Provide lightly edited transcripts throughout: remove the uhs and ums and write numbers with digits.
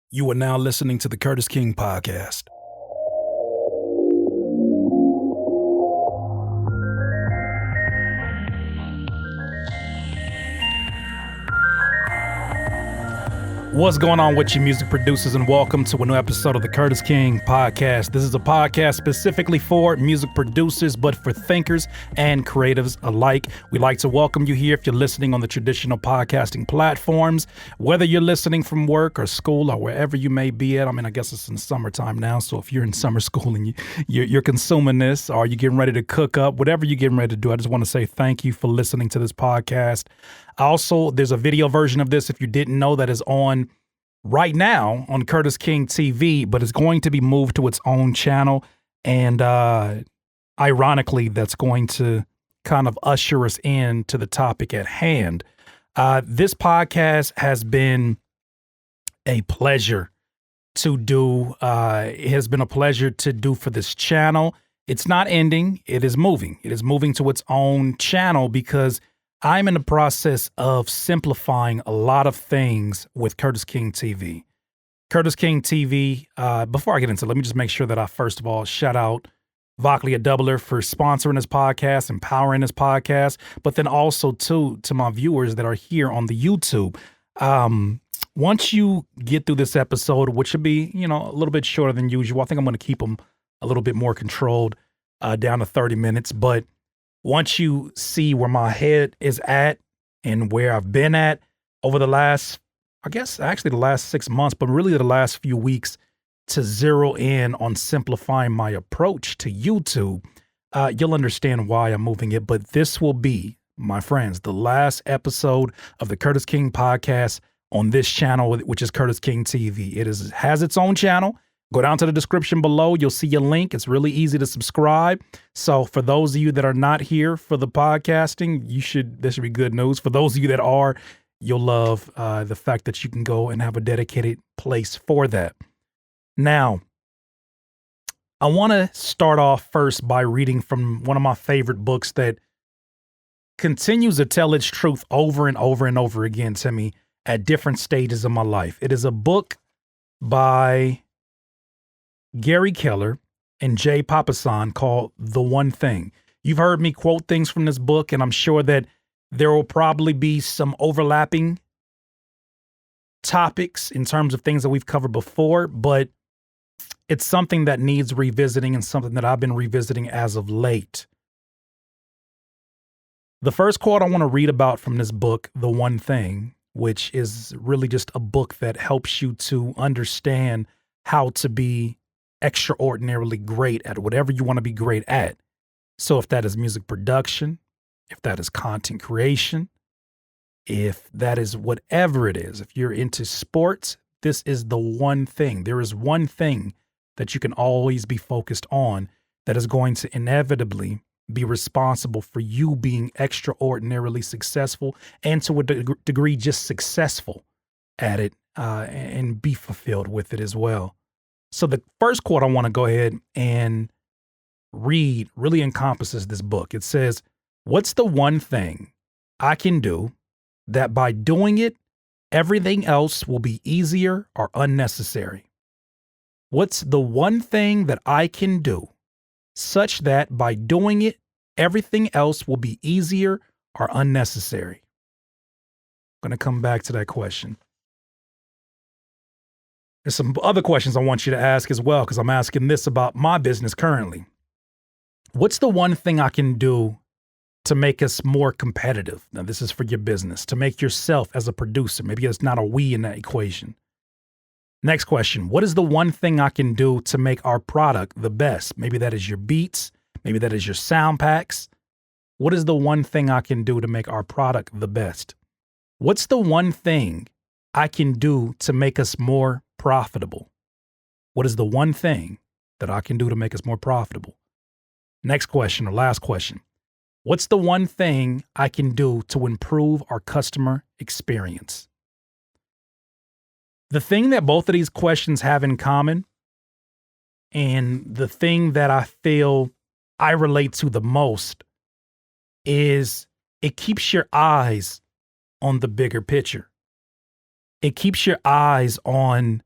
You are now listening to the Curtis King Podcast. What's going on with you music producers, and welcome to a new episode of the Curtis King Podcast. This is a podcast specifically for music producers, but for thinkers and creatives alike. We'd like to welcome you here if you're listening on the traditional podcasting platforms, whether you're listening from work or school or wherever you may be at. I mean, I guess it's in summertime now, so if you're in summer school and you're consuming this, or you're getting ready to cook up, whatever you're getting ready to do, I just want to say thank you for listening to this podcast. Also, there's a video version of this, if you didn't know, that is on right now on Curtis King TV, but it's going to be moved to its own channel. And ironically, that's going to kind of usher us in to the topic at hand. This podcast has been a pleasure to do. It has been a pleasure to do for this channel. It's not ending. It is moving. It is moving to its own channel because I'm in the process of simplifying a lot of things with Curtis King TV. Curtis King TV, before I get into it, let me just make sure that I first of all shout out Voclia Doubler for sponsoring this podcast, empowering this podcast, but then also to my viewers that are here on the YouTube. Once you get through this episode, which should be, a little bit shorter than usual, I think I'm going to keep them a little bit more controlled, down to 30 minutes, but once you see where my head is at and where I've been at over the last, the last 6 months, but really the last few weeks, to zero in on simplifying my approach to YouTube, you'll understand why I'm moving it. But this will be, my friends, the last episode of the Curtis King Podcast on this channel, which is Curtis King TV. It has its own channel. Go down to the description below. You'll see a link. It's really easy to subscribe. So for those of you that are not here for the podcasting, this should be good news. For those of you that are, you'll love the fact that you can go and have a dedicated place for that. Now, I want to start off first by reading from one of my favorite books that continues to tell its truth over and over and over again to me at different stages of my life. It is a book by Gary Keller and Jay Papasan called The One Thing. You've heard me quote things from this book, and I'm sure that there will probably be some overlapping topics in terms of things that we've covered before, but it's something that needs revisiting and something that I've been revisiting as of late. The first quote I want to read about from this book, The One Thing, which is really just a book that helps you to understand how to be extraordinarily great at whatever you want to be great at. So if that is music production, if that is content creation, if that is whatever it is, if you're into sports, this is the one thing. There is one thing that you can always be focused on that is going to inevitably be responsible for you being extraordinarily successful and to a degree just successful at it and be fulfilled with it as well. So the first quote I want to go ahead and read really encompasses this book. It says, "What's the one thing I can do that by doing it, everything else will be easier or unnecessary? What's the one thing that I can do such that by doing it, everything else will be easier or unnecessary?" I'm going to come back to that question. There's some other questions I want you to ask as well, because I'm asking this about my business currently. What's the one thing I can do to make us more competitive? Now, this is for your business, to make yourself as a producer. Maybe it's not a we in that equation. Next question. What is the one thing I can do to make our product the best? Maybe that is your beats. Maybe that is your sound packs. What is the one thing I can do to make our product the best? What's the one thing I can do to make us more profitable? What is the one thing that I can do to make us more profitable? Next question, or last question. What's the one thing I can do to improve our customer experience? The thing that both of these questions have in common, and the thing that I feel I relate to the most, is it keeps your eyes on the bigger picture. It keeps your eyes on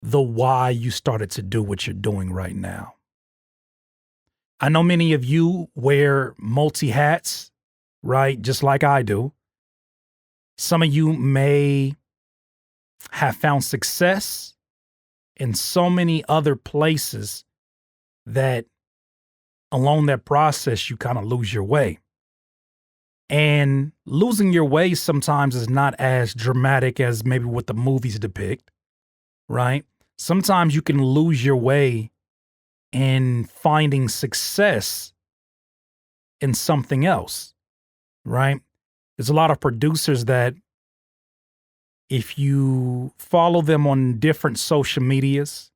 the why you started to do what you're doing right now. I know many of you wear multi hats, right? Just like I do. Some of you may have found success in so many other places that along that process, you kind of lose your way. And losing your way sometimes is not as dramatic as maybe what the movies depict, right? Sometimes you can lose your way in finding success in something else, right? There's a lot of producers that if you follow them on different social medias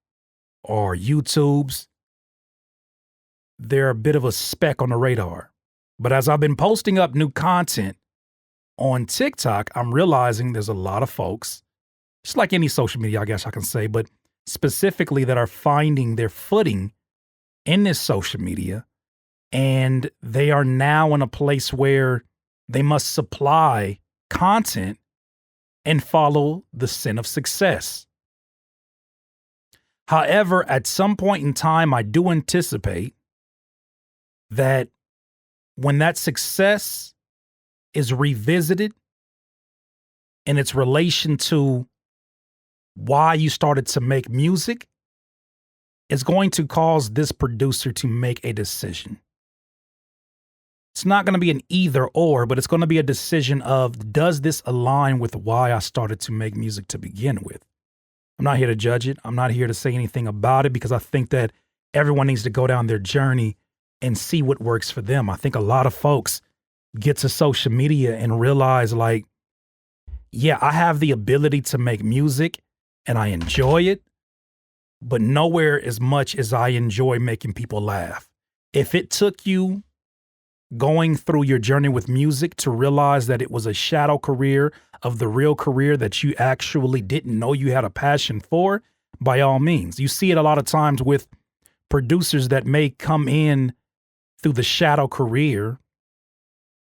or YouTubes, they're a bit of a speck on the radar. But as I've been posting up new content on TikTok, I'm realizing there's a lot of folks, just like any social media, I guess I can say, but specifically that are finding their footing in this social media. And they are now in a place where they must supply content and follow the sin of success. However, at some point in time, I do anticipate that when that success is revisited in its relation to why you started to make music, it's going to cause this producer to make a decision. It's not going to be an either or, but it's going to be a decision of, does this align with why I started to make music to begin with? I'm not here to judge it. I'm not here to say anything about it because I think that everyone needs to go down their journey and see what works for them. I think a lot of folks get to social media and realize like, yeah, I have the ability to make music and I enjoy it, but nowhere as much as I enjoy making people laugh. If it took you going through your journey with music to realize that it was a shadow career of the real career that you actually didn't know you had a passion for, by all means. You see it a lot of times with producers that may come in through the shadow career,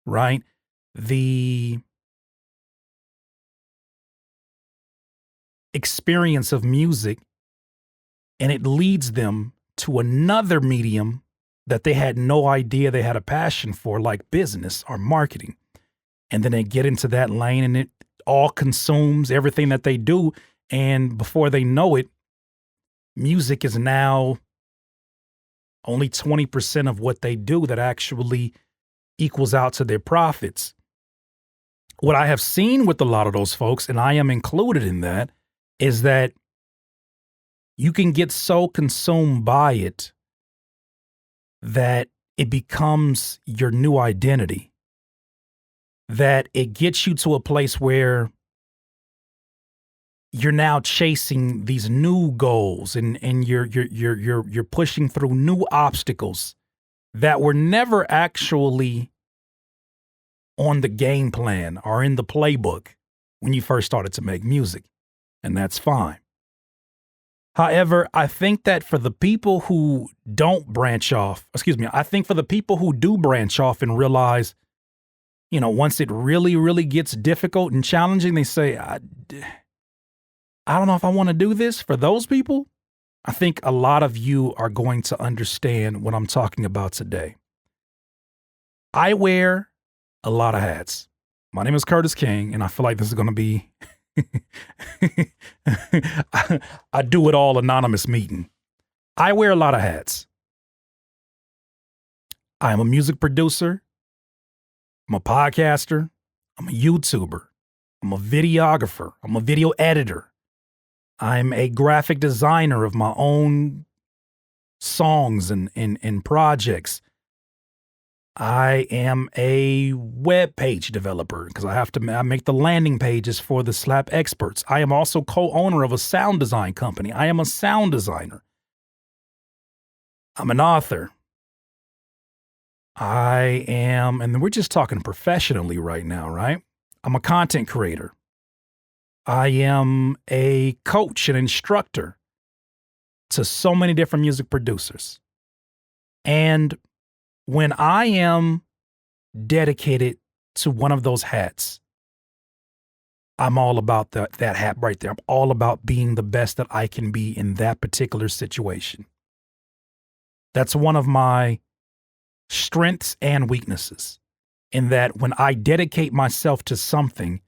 right? The experience of music, and it leads them to another medium that they had no idea they had a passion for, like business or marketing. And then they get into that lane and it all consumes everything that they do. And before they know it, music is now only 20% of what they do that actually equals out to their profits. What I have seen with a lot of those folks, and I am included in that, is that you can get so consumed by it that it becomes your new identity, that it gets you to a place where you're now chasing these new goals and you're pushing through new obstacles that were never actually on the game plan or in the playbook when you first started to make music. And that's fine. However, I think that for the people who don't branch off, I think for the people who do branch off and realize, you know, once it really, really gets difficult and challenging, they say, I don't know if I want to do this. For those people, I think a lot of you are going to understand what I'm talking about today. I wear a lot of hats. My name is Curtis King, and I feel like this is going to be I do it all anonymous meeting. I wear a lot of hats. I am a music producer. I'm a podcaster. I'm a YouTuber. I'm a videographer. I'm a video editor. I'm a graphic designer of my own songs and projects. I am a web page developer because I make the landing pages for the Slap Experts. I am also co-owner of a sound design company. I am a sound designer. I'm an author. I am, and we're just talking professionally right now, right? I'm a content creator. I am a coach and instructor to so many different music producers. And when I am dedicated to one of those hats, I'm all about that hat right there. I'm all about being the best that I can be in that particular situation. That's one of my strengths and weaknesses, in that when I dedicate myself to something,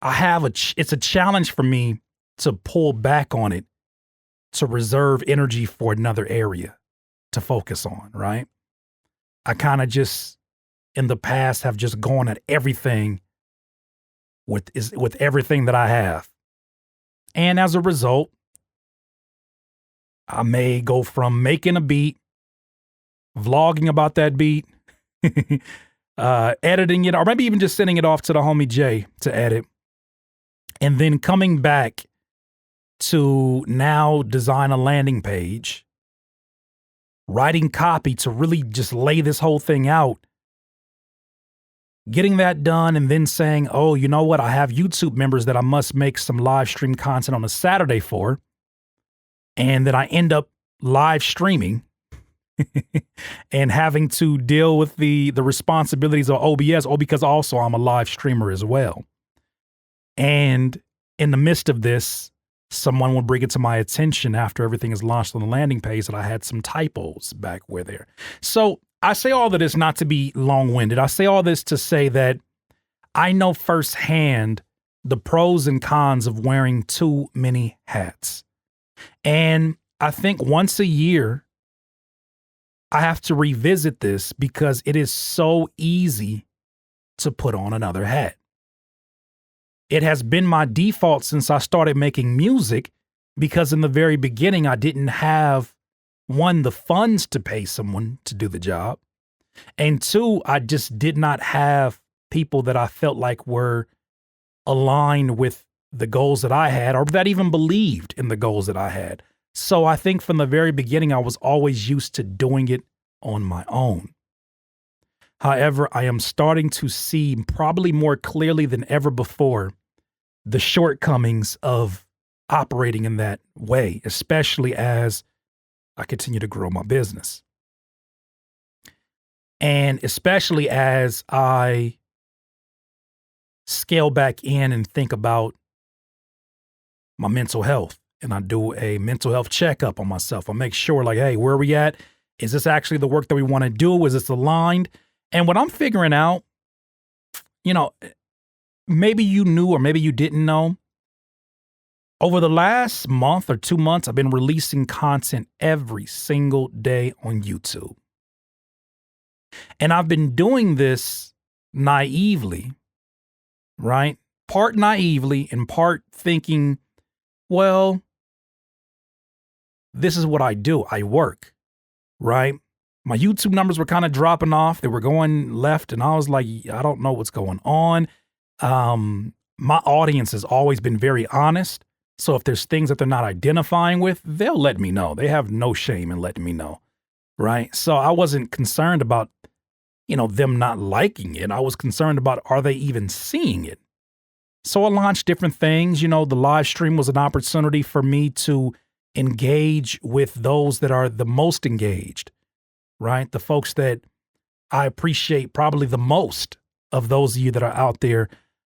it's a challenge for me to pull back on it, to reserve energy for another area to focus on, right? I kind of just in the past have just gone at everything with everything that I have. And as a result, I may go from making a beat, vlogging about that beat, editing it, or maybe even just sending it off to the homie Jay to edit, and then coming back to now design a landing page, writing copy to really just lay this whole thing out, getting that done, and then saying, oh, you know what? I have YouTube members that I must make some live stream content on a Saturday for. And then I end up live streaming and having to deal with the responsibilities of OBS, because also I'm a live streamer as well. And in the midst of this, someone will bring it to my attention after everything is launched on the landing page that I had some typos back where there. So I say all of this not to be long-winded. I say all this to say that I know firsthand the pros and cons of wearing too many hats. And I think once a year, I have to revisit this because it is so easy to put on another hat. It has been my default since I started making music, because in the very beginning, I didn't have, one, the funds to pay someone to do the job, and two, I just did not have people that I felt like were aligned with the goals that I had, or that even believed in the goals that I had. So I think from the very beginning, I was always used to doing it on my own. However, I am starting to see, probably more clearly than ever before, the shortcomings of operating in that way, especially as I continue to grow my business. And especially as I scale back in and think about my mental health, and I do a mental health checkup on myself. I make sure, like, hey, where are we at? Is this actually the work that we want to do? Is this aligned? And what I'm figuring out, maybe you knew or maybe you didn't know, over the last month or 2 months, I've been releasing content every single day on YouTube. And I've been doing this naively, right? Part naively and part thinking, well, this is what I do. I work, right? My YouTube numbers were kind of dropping off. They were going left, and I was like, I don't know what's going on. My audience has always been very honest. So if there's things that they're not identifying with, they'll let me know. They have no shame in letting me know, right? So I wasn't concerned about, them not liking it. I was concerned about, are they even seeing it? So I launched different things. The live stream was an opportunity for me to engage with those that are the most engaged, right? The folks that I appreciate probably the most of those of you that are out there,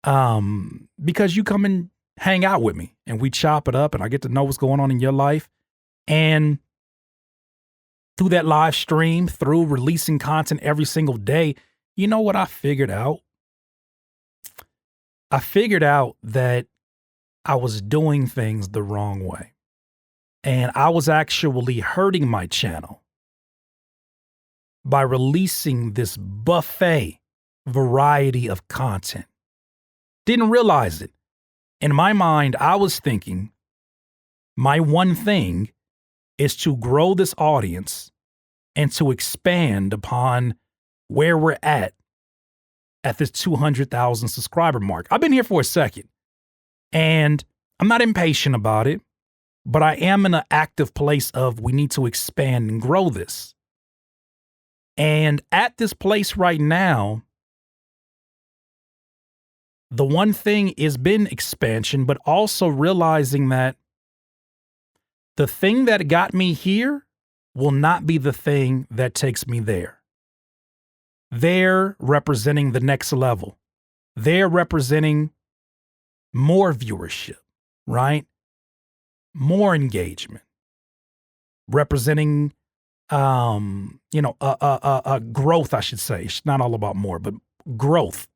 because you come and hang out with me and we chop it up and I get to know what's going on in your life. And through that live stream, through releasing content every single day, you know what I figured out? I figured out that I was doing things the wrong way. And I was actually hurting my channel by releasing this buffet variety of content. Didn't realize it. In my mind, I was thinking my one thing is to grow this audience and to expand upon where we're at this 200,000 subscriber mark. I've been here for a second, and I'm not impatient about it, but I am in an active place of we need to expand and grow this. And at this place right now, the one thing has been expansion, but also realizing that the thing that got me here will not be the thing that takes me there. There representing the next level. they're representing more viewership, right? More engagement, representing, growth, I should say. It's not all about more, but growth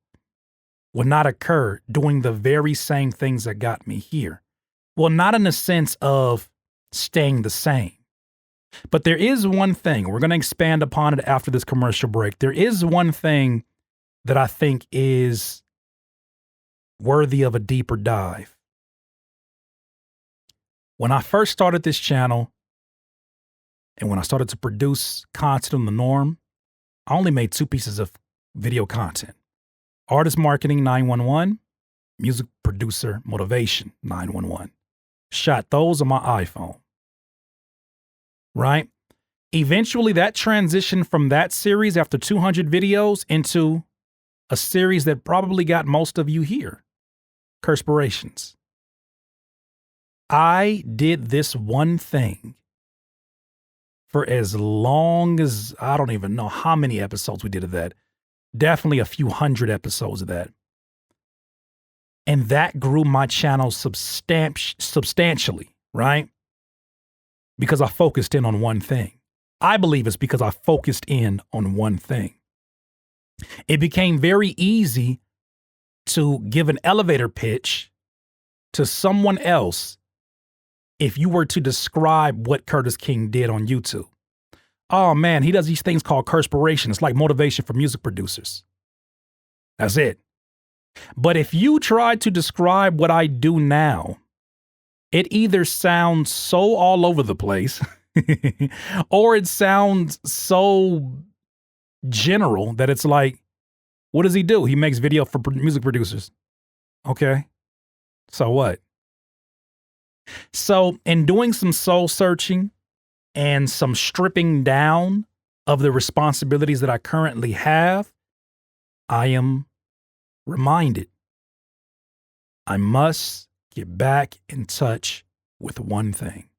would not occur doing the very same things that got me here. Well, not in the sense of staying the same. But there is one thing, we're going to expand upon it after this commercial break. There is one thing that I think is worthy of a deeper dive. When I first started this channel and when I started to produce content on the norm, I only made 2 pieces of video content. Artist Marketing 911, Music Producer Motivation 911. Shot those on my iPhone. Right? Eventually that transitioned from that series after 200 videos into a series that probably got most of you here. Curspirations. I did this one thing for as long as, I don't even know how many episodes we did of that. Definitely a few hundred episodes of that. And that grew my channel substantially, right? Because I focused in on one thing. I believe it's because I focused in on one thing. It became very easy to give an elevator pitch to someone else if you were to describe what Curtis King did on YouTube. Oh man, he does these things called Curspiration. It's like motivation for music producers. That's it. But if you try to describe what I do now, it either sounds so all over the place or it sounds so general that it's like, what does he do? He makes video for music producers. Okay. So what? So in doing some soul searching and some stripping down of the responsibilities that I currently have, I am reminded I must get back in touch with one thing.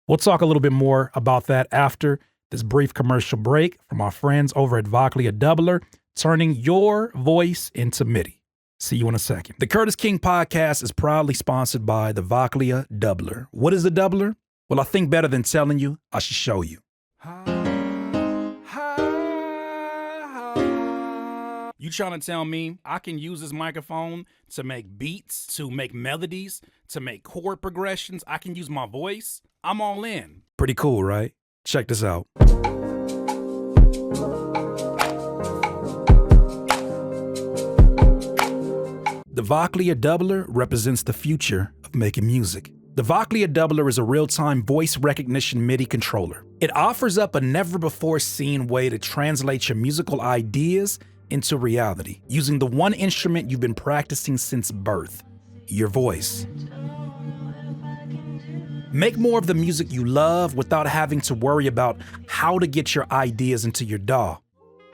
We'll talk a little bit more about that after this brief commercial break from our friends over at Vocally Doubler, turning your voice into MIDI. See you in a second. The Curtis King Podcast is proudly sponsored by the Vocally Doubler. What is the doubler? Well, I think better than telling you, I should show you. You trying to tell me I can use this microphone to make beats, to make melodies, to make chord progressions? I can use my voice? I'm all in. Pretty cool, right? Check this out. The Vocally Doubler represents the future of making music. The Vocally Doubler is a real-time voice recognition MIDI controller. It offers up a never-before-seen way to translate your musical ideas into reality, using the one instrument you've been practicing since birth, your voice. Make more of the music you love without having to worry about how to get your ideas into your DAW.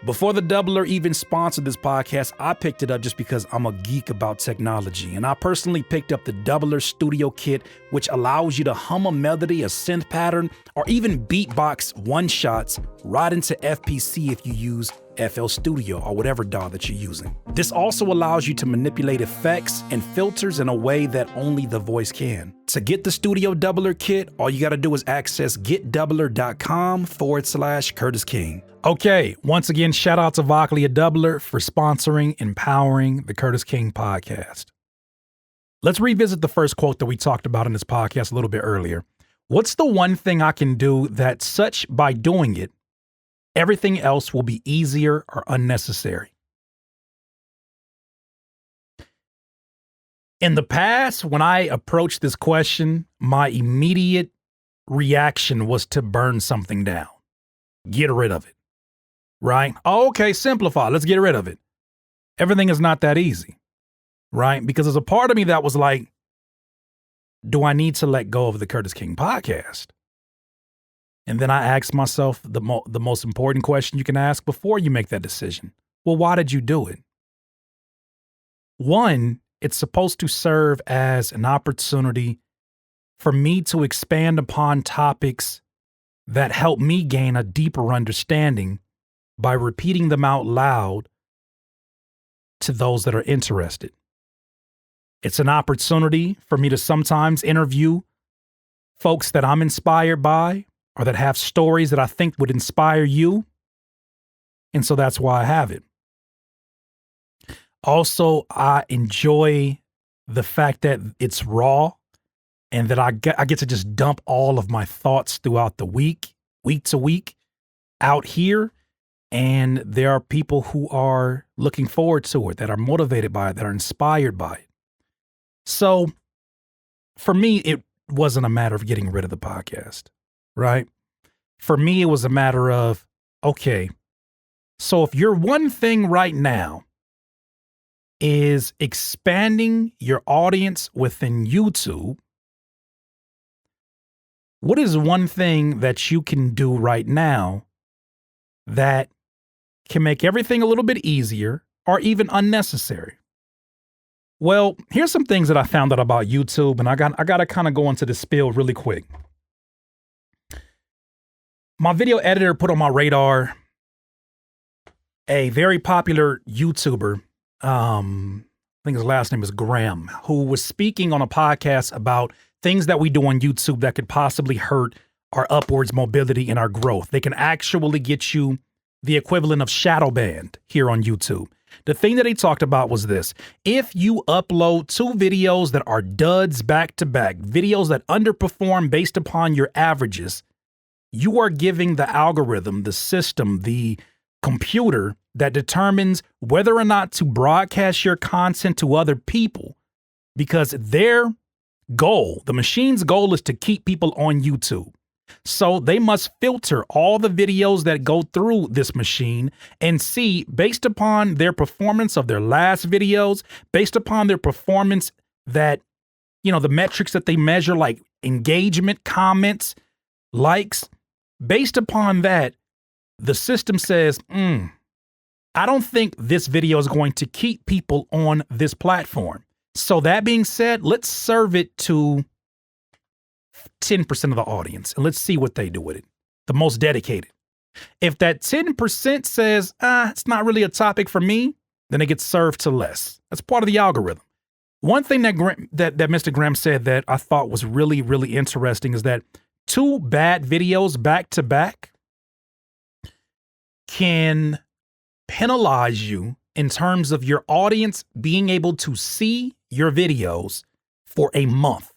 Before the Doubler even sponsored this podcast, I picked it up just because I'm a geek about technology, and I personally picked up the Doubler Studio Kit, which allows you to hum a melody, a synth pattern, or even beatbox one-shots right into FPC if you use FL Studio or whatever DAW that you're using. This also allows you to manipulate effects and filters in a way that only the voice can. To get the Studio Doubler Kit, all you gotta do is access getdoubler.com/Curtis King. Okay, once again, shout out to Vocally Doubler for sponsoring, empowering the Curtis King Podcast. Let's revisit the first quote that we talked about in this podcast a little bit earlier. What's the one thing I can do that such by doing it, everything else will be easier or unnecessary? In the past, when I approached this question, my immediate reaction was to burn something down. Get rid of it. Right? Oh, okay, simplify. Let's get rid of it. Everything is not that easy. Right? Because there's a part of me that was like, do I need to let go of the Curtis King Podcast? And then I asked myself the most important question you can ask before you make that decision. Well, why did you do it? One, it's supposed to serve as an opportunity for me to expand upon topics that help me gain a deeper understanding by repeating them out loud to those that are interested. It's an opportunity for me to sometimes interview folks that I'm inspired by or that have stories that I think would inspire you. And so that's why I have it. Also, I enjoy the fact that it's raw and that I get to just dump all of my thoughts throughout the week to week out here. And there are people who are looking forward to it, that are motivated by it, that are inspired by it. So for me, it wasn't a matter of getting rid of the podcast, right? For me, it was a matter of, okay, so if your one thing right now is expanding your audience within YouTube, what is one thing that you can do right now that can make everything a little bit easier or even unnecessary? Well, here's some things that I found out about YouTube, and I got to kind of go into the spiel really quick. My video editor put on my radar a very popular YouTuber, I think his last name is Graham, who was speaking on a podcast about things that we do on YouTube that could possibly hurt our upwards mobility and our growth. They can actually get you the equivalent of shadow banned here on YouTube. The thing that he talked about was this: if you upload 2 videos that are duds back to back, videos that underperform based upon your averages, you are giving the algorithm, the system, the computer that determines whether or not to broadcast your content to other people, because their goal, the machine's goal, is to keep people on YouTube. So they must filter all the videos that go through this machine and see, based upon their performance of their last videos, based upon their performance that, the metrics that they measure, like engagement, comments, likes, based upon that, the system says, I don't think this video is going to keep people on this platform. So that being said, let's serve it to 10% of the audience and let's see what they do with it. The most dedicated. If that 10% says, it's not really a topic for me, then it gets served to less. That's part of the algorithm. One thing that Mr. Graham said that I thought was really, really interesting is that 2 bad videos back to back can penalize you in terms of your audience being able to see your videos for a month.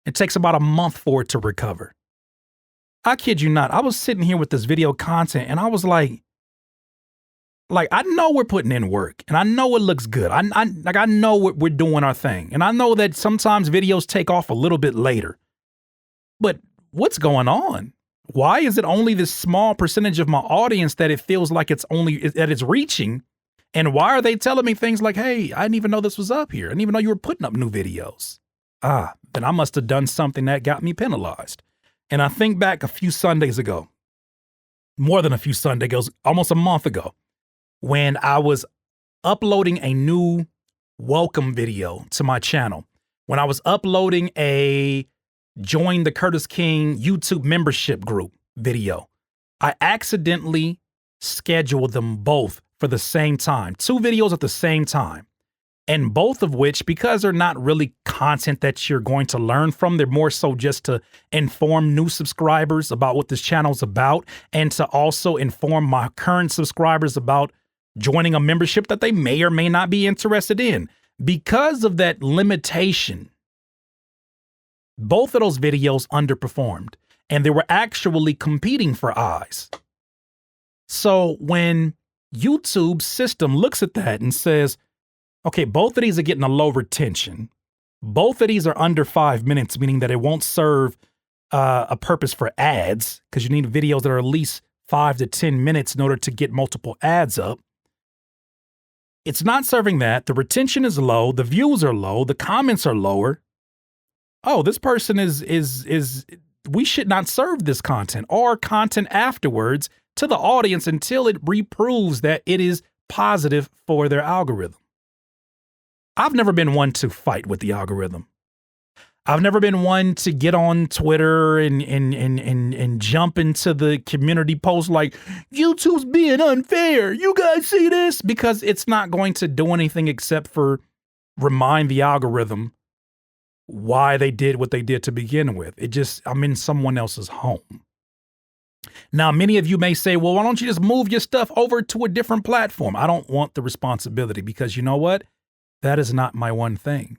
It takes about a month for it to recover. I kid you not. I was sitting here with this video content and I was like, I know we're putting in work and I know it looks good. I know we're doing our thing. And I know that sometimes videos take off a little bit later. But what's going on? Why is it only this small percentage of my audience that it feels like it's reaching? And why are they telling me things like, hey, I didn't even know this was up here. I didn't even know you were putting up new videos. Then I must have done something that got me penalized. And I think back a few Sundays ago, more than a few Sundays, almost a month ago, when I was uploading a new welcome video to my channel, when I was uploading a Join the Curtis King YouTube membership group video, I accidentally scheduled them both for the same time, 2 videos at the same time. And both of which, because they're not really content that you're going to learn from, they're more so just to inform new subscribers about what this channel is about and to also inform my current subscribers about joining a membership that they may or may not be interested in. Because of that limitation, both of those videos underperformed and they were actually competing for eyes. So when YouTube's system looks at that and says, okay, both of these are getting a low retention. Both of these are under 5 minutes, meaning that it won't serve a purpose for ads, because you need videos that are at least 5 to 10 minutes in order to get multiple ads up. It's not serving that. The retention is low. The views are low. The comments are lower. Oh, this person is we should not serve this content or content afterwards to the audience until it reproves that it is positive for their algorithm. I've never been one to fight with the algorithm. I've never been one to get on Twitter and jump into the community post like, YouTube's being unfair. You guys see this? Because it's not going to do anything except for remind the algorithm why they did what they did to begin with. I'm in someone else's home. Now, many of you may say, well, why don't you just move your stuff over to a different platform? I don't want the responsibility because you know what? That is not my one thing.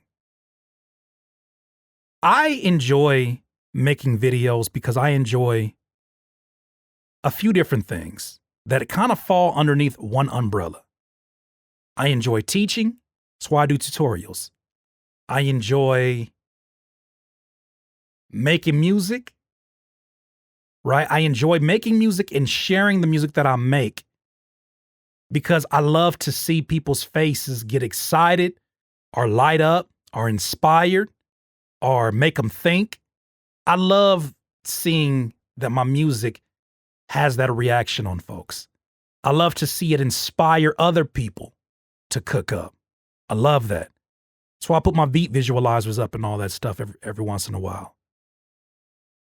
I enjoy making videos because I enjoy a few different things that kind of fall underneath one umbrella. I enjoy teaching, that's why I do tutorials. I enjoy making music, right? I enjoy making music and sharing the music that I make because I love to see people's faces get excited or light up or inspired or make them think. I love seeing that my music has that reaction on folks. I love to see it inspire other people to cook up. I love that. That's why I put my beat visualizers up and all that stuff every once in a while.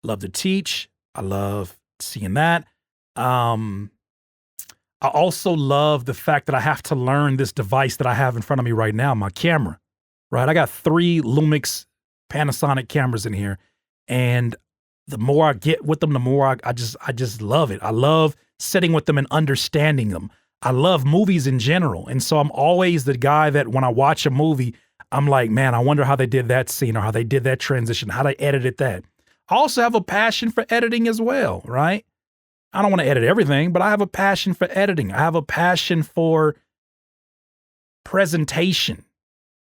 Love to teach. I love seeing that. I also love the fact that I have to learn this device that I have in front of me right now, my camera, right? I got 3 Lumix Panasonic cameras in here, and the more I get with them, the more I just love it. I love sitting with them and understanding them. I love movies in general, and so I'm always the guy that when I watch a movie, I'm like, man, I wonder how they did that scene or how they did that transition, how they edited that. I also have a passion for editing as well, right? I don't want to edit everything, but I have a passion for editing. I have a passion for presentation,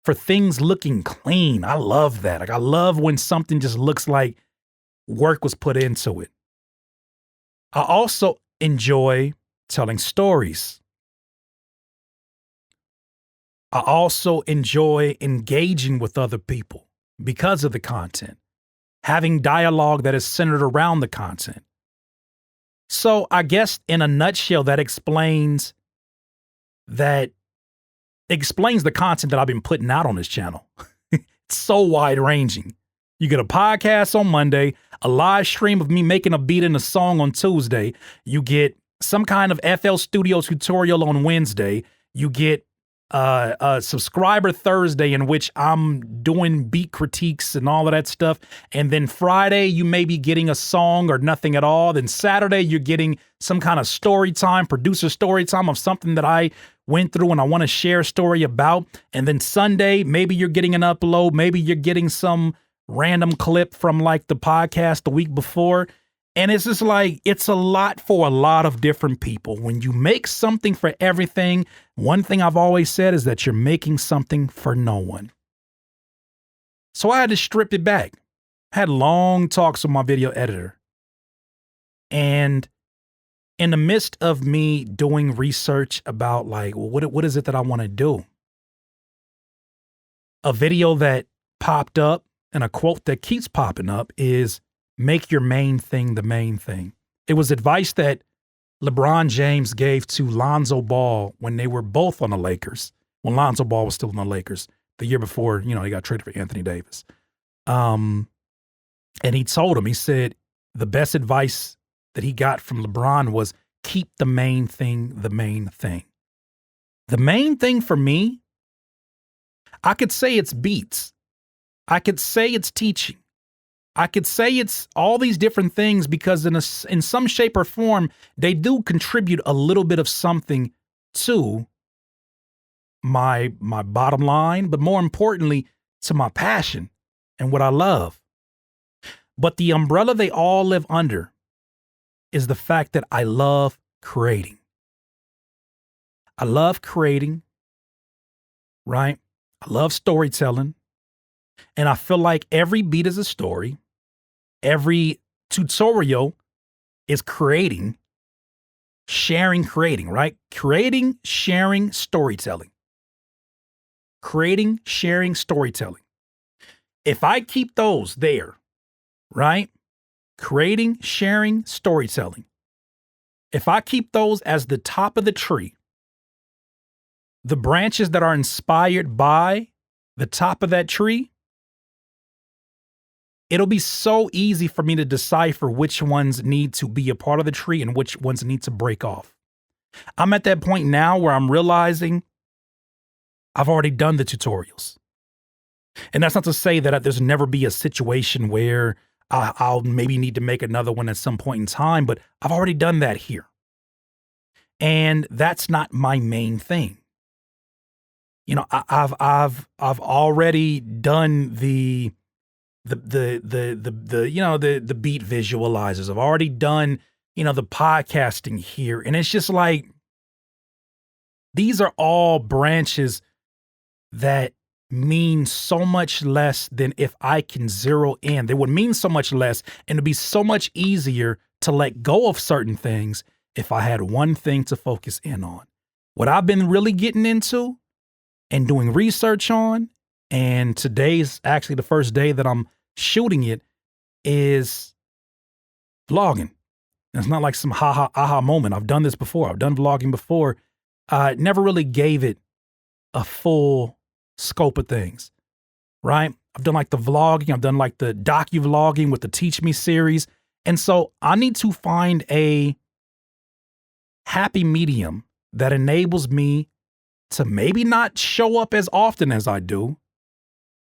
for things looking clean. I love that. Like, I love when something just looks like work was put into it. I also enjoy telling stories. I also enjoy engaging with other people because of the content, having dialogue that is centered around the content. So I guess in a nutshell, that explains the content that I've been putting out on this channel. It's so wide ranging. You get a podcast on Monday, a live stream of me making a beat in a song on Tuesday. You get some kind of FL Studio tutorial on Wednesday. You get a subscriber Thursday in which I'm doing beat critiques and all of that stuff. And then Friday, you may be getting a song or nothing at all. Then Saturday, you're getting some kind of story time, producer story time of something that I went through and I want to share a story about. And then Sunday, maybe you're getting an upload. Maybe you're getting some random clip from like the podcast the week before. And it's just like, it's a lot for a lot of different people. When you make something for everything, one thing I've always said is that you're making something for no one. So I had to strip it back. I had long talks with my video editor. And in the midst of me doing research about like, well, what is it that I want to do? A video that popped up and a quote that keeps popping up is, make your main thing the main thing. It was advice that LeBron James gave to Lonzo Ball when they were both on the Lakers, when Lonzo Ball was still on the Lakers, the year before, he got traded for Anthony Davis. And he told him, he said, the best advice that he got from LeBron was keep the main thing the main thing. The main thing for me, I could say it's beats. I could say it's teaching. I could say it's all these different things because in some shape or form, they do contribute a little bit of something to my bottom line, but more importantly, to my passion and what I love. But the umbrella they all live under is the fact that I love creating. I love creating, right? I love storytelling. And I feel like every beat is a story. Every tutorial is creating, right? Creating, sharing, storytelling. Creating, sharing, storytelling. If I keep those there, right? Creating, sharing, storytelling. If I keep those as the top of the tree, the branches that are inspired by the top of that tree, it'll be so easy for me to decipher which ones need to be a part of the tree and which ones need to break off. I'm at that point now where I'm realizing I've already done the tutorials. And that's not to say that there's never be a situation where I'll maybe need to make another one at some point in time, but I've already done that here. And that's not my main thing. You know, I've already done the beat visualizers. I've already done, the podcasting here. And it's just like, these are all branches that mean so much less than if I can zero in. They would mean so much less, and it'd be so much easier to let go of certain things if I had one thing to focus in on. What I've been really getting into and doing research on, and today's actually the first day that I'm shooting it, is vlogging. And it's not like some aha moment. I've done this before. I've done vlogging before. Never really gave it a full scope of things, right? I've done like the vlogging. I've done like the docu-vlogging with the Teach Me series. And so I need to find a happy medium that enables me to maybe not show up as often as I do,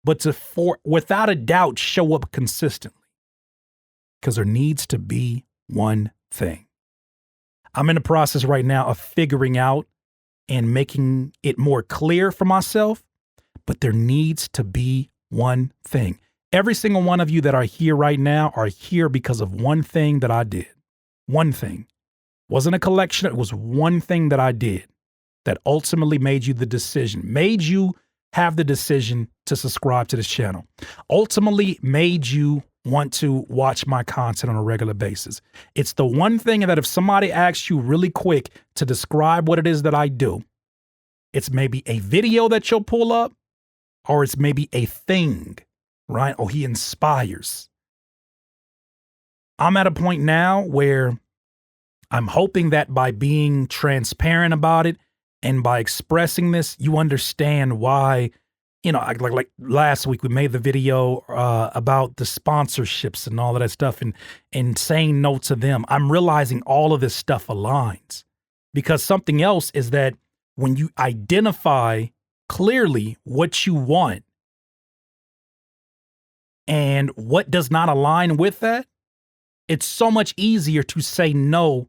but to, without a doubt, show up consistently. Because there needs to be one thing. I'm in the process right now of figuring out and making it more clear for myself, but there needs to be one thing. Every single one of you that are here right now are here because of one thing that I did. One thing. Wasn't a collection. It was one thing that I did that ultimately made you the decision, made you have the decision to subscribe to this channel, ultimately made you want to watch my content on a regular basis. It's the one thing that if somebody asks you really quick to describe what it is that I do, it's maybe a video that you'll pull up, or it's maybe a thing, right? Or he inspires. I'm at a point now where I'm hoping that by being transparent about it and by expressing this, you understand why, like last week we made the video about the sponsorships and all of that stuff and saying no to them. I'm realizing all of this stuff aligns, because something else is that when you identify clearly what you want and what does not align with that, it's so much easier to say no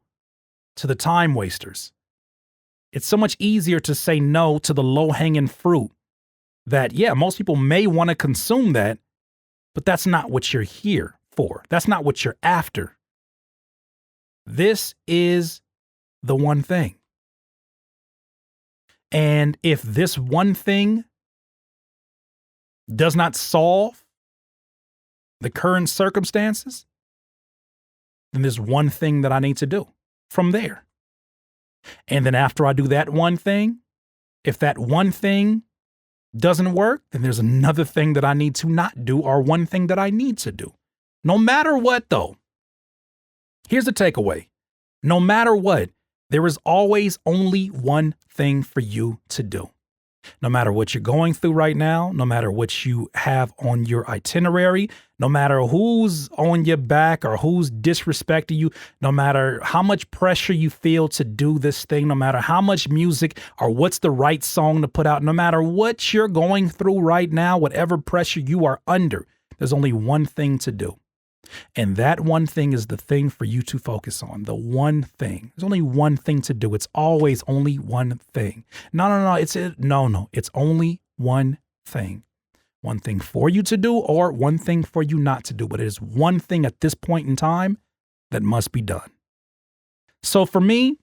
to the time wasters. It's so much easier to say no to the low-hanging fruit that, yeah, most people may want to consume that, but that's not what you're here for. That's not what you're after. This is the one thing. And if this one thing does not solve the current circumstances, then there's one thing that I need to do from there. And then after I do that one thing, if that one thing doesn't work, then there's another thing that I need to not do, or one thing that I need to do. No matter what, though, here's the takeaway. No matter what, there is always only one thing for you to do. No matter what you're going through right now, no matter what you have on your itinerary, no matter who's on your back or who's disrespecting you, no matter how much pressure you feel to do this thing, no matter how much music or what's the right song to put out, no matter what you're going through right now, whatever pressure you are under, there's only one thing to do. And that one thing is the thing for you to focus on. The one thing. There's only one thing to do. It's always only one thing. No. It's only one thing. One thing for you to do, or one thing for you not to do. But it is one thing at this point in time that must be done. So for me,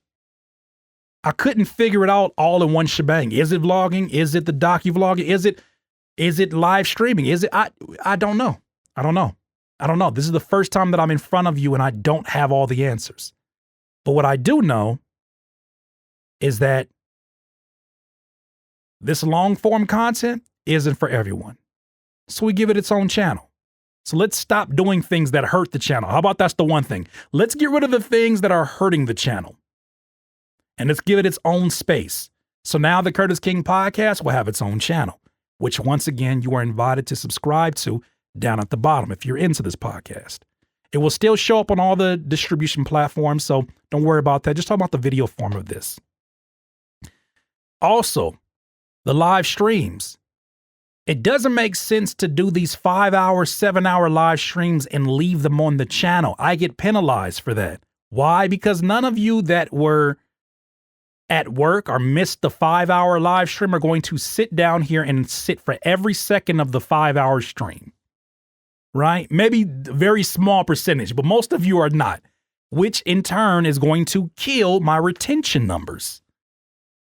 I couldn't figure it out all in one shebang. Is it vlogging? Is it the docu-vlogging? Is it live streaming? Is it? I don't know. I don't know. This is the first time that I'm in front of you and I don't have all the answers. But what I do know is that this long form content isn't for everyone. So we give it its own channel. So let's stop doing things that hurt the channel. How about that's the one thing? Let's get rid of the things that are hurting the channel. And let's give it its own space. So now the Curtis King Podcast will have its own channel, which once again, you are invited to subscribe to down at the bottom if you're into this podcast. It will still show up on all the distribution platforms, so don't worry about that. Just talk about the video form of this. Also, the live streams. It doesn't make sense to do these 5-hour, 7-hour live streams and leave them on the channel. I get penalized for that. Why? Because none of you that were at work or missed the 5-hour live stream are going to sit down here and sit for every second of the 5-hour stream. Right? Maybe a very small percentage, but most of you are not, which in turn is going to kill my retention numbers.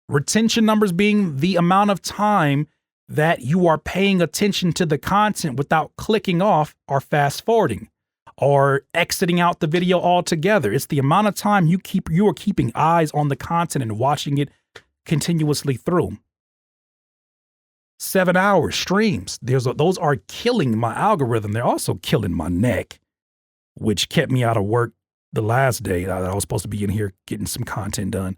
Retention numbers being the amount of time that you are paying attention to the content without clicking off or fast forwarding or exiting out the video altogether. It's the amount of time you are keeping eyes on the content and watching it continuously through. 7-hour streams. Those are killing my algorithm. They're also killing my neck, which kept me out of work the last day that I was supposed to be in here getting some content done.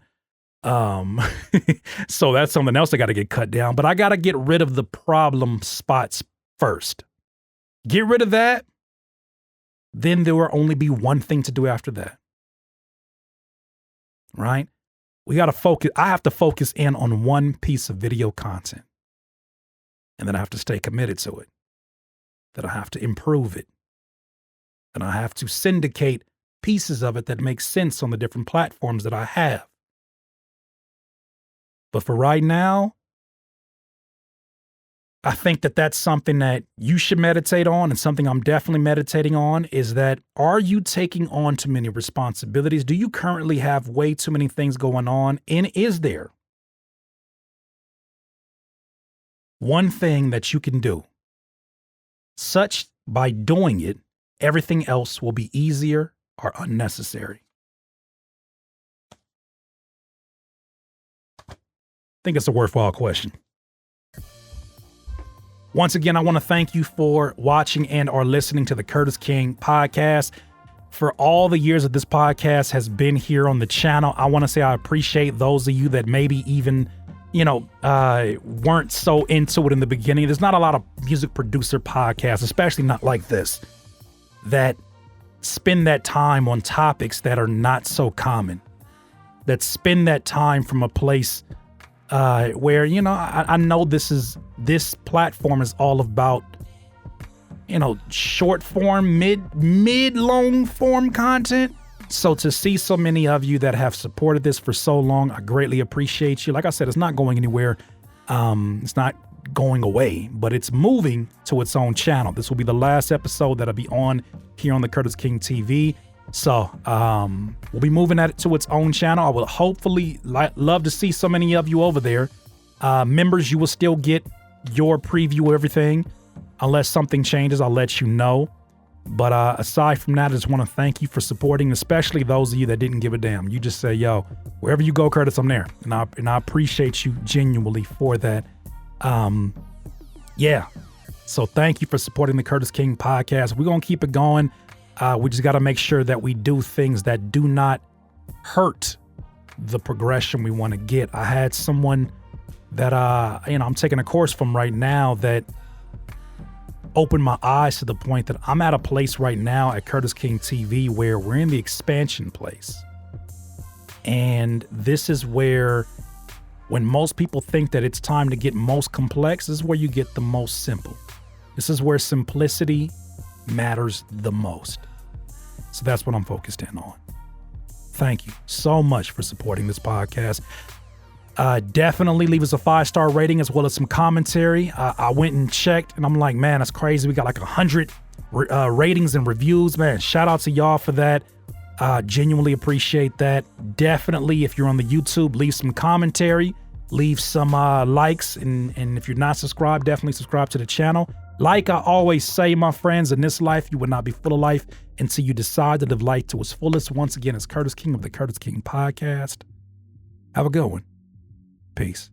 So that's something else I got to get cut down, but I got to get rid of the problem spots first. Get rid of that. Then there will only be one thing to do after that. Right? We got to focus. I have to focus in on one piece of video content. And then I have to stay committed to it. Then I have to improve it. And I have to syndicate pieces of it that make sense on the different platforms that I have. But for right now, I think that that's something that you should meditate on, and something I'm definitely meditating on is that, are you taking on too many responsibilities? Do you currently have way too many things going on? And is there one thing that you can do such by doing it, everything else will be easier or unnecessary? I think it's a worthwhile question. Once again, I want to thank you for watching and or listening to the Curtis King podcast. For all the years that this podcast has been here on the channel, I want to say I appreciate those of you that maybe even, weren't so into it in the beginning. There's not a lot of music producer podcasts, especially not like this, that spend that time on topics that are not so common, that spend that time from a place where, I know this platform is all about, short form, mid long form content. So to see so many of you that have supported this for so long, I greatly appreciate you. Like I said, it's not going anywhere. It's not going away, but it's moving to its own channel. This will be the last episode that'll be on here on the Curtis King TV. So we'll be moving it to its own channel. I will hopefully love to see so many of you over there. Members, you will still get your preview of everything. Unless something changes, I'll let you know. But aside from that, I just want to thank you for supporting, especially those of you that didn't give a damn. You just say, yo, wherever you go, Curtis, I'm there. And I appreciate you genuinely for that. Yeah. So thank you for supporting the Curtis King podcast. We're going to keep it going. We just got to make sure that we do things that do not hurt the progression we want to get. I had someone that, I'm taking a course from right now that opened my eyes to the point that I'm at a place right now at Curtis King TV where we're in the expansion place. And this is where, when most people think that it's time to get most complex, this is where you get the most simple. This is where simplicity matters the most. So that's what I'm focused in on. Thank you so much for supporting this podcast. Definitely leave us a 5-star rating as well as some commentary. I went and checked and I'm like, man, that's crazy. We got like 100 ratings and reviews, man. Shout out to y'all for that. Genuinely appreciate that. Definitely, if you're on the YouTube, leave some commentary, leave some likes. And if you're not subscribed, definitely subscribe to the channel. Like I always say, my friends, in this life, you will not be full of life until you decide to live life to its fullest. Once again, it's Curtis King of the Curtis King podcast. Have a good one. Peace.